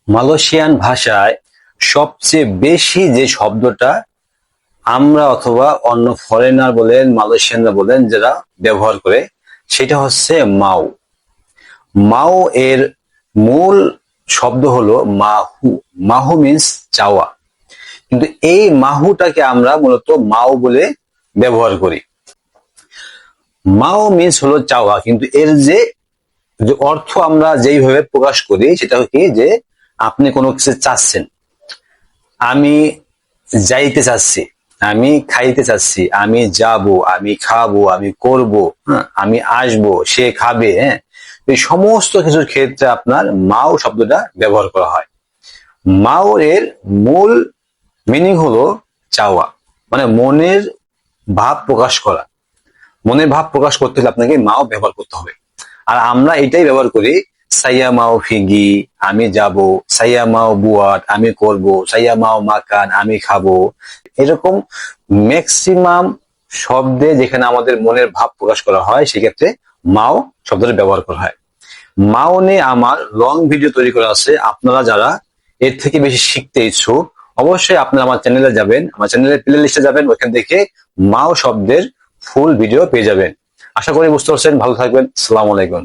Malaysian ভাষায় সবচেয়ে বেশি যে শব্দটা আমরা অথবা অন্য ফরেনার বলেন মালয়েশিয়ানরা বলেন যারা ব্যবহার করে সেটা হচ্ছে মাও। মাও এর মূল শব্দ হলো মাহু। মাহু মিন্স চাওয়া, কিন্তু এই মাহুটাকে আমরা মূলত মাও বলে ব্যবহার করি। মাও মিন্স হলো চাওয়া, কিন্তু এর যে যে অর্থ আমরা যেইভাবে প্রকাশ করি সেটা কি, যে আপনি কোনো কিছু চাচ্ছেন, আমি যাইতে চাচ্ছি, আমি খাইতে চাচ্ছি, আমি যাব, আমি খাবো, আমি করব, আমি আসবো, সে খাবে, হ্যাঁ, এই সমস্ত কিছুর ক্ষেত্রে আপনার মাও শব্দটা ব্যবহার করা হয়। মাও এর মূল মিনিং হলো চাওয়া, মানে মনের ভাব প্রকাশ করা। মনের ভাব প্রকাশ করতে হলে আপনাকে মাও ব্যবহার করতে হবে। আর আমরা এটাই ব্যবহার করি, সাইয়া মাও ফিগি, আমি যাব, সাইয়া মাও বুয়াট, আমি করব, সাইয়া মাও মাকান, আমি খাবো। এরকম ম্যাক্সিমাম শব্দে যেখানে আমাদের মনের ভাব প্রকাশ করা হয় সেক্ষেত্রে মাও শব্দটা ব্যবহার করা হয়। মাও নিয়ে আমার লং ভিডিও তৈরি করা আছে, আপনারা যারা এর থেকে বেশি শিখতে ইচ্ছুক অবশ্যই আপনারা আমার চ্যানেলে যাবেন, আমার চ্যানেলের প্লে লিস্টে যাবেন, ওখান থেকে মাও শব্দের ফুল ভিডিও পেয়ে যাবেন। আশা করি বুঝতে পারছেন। ভালো থাকবেন। আসসালামু আলাইকুম।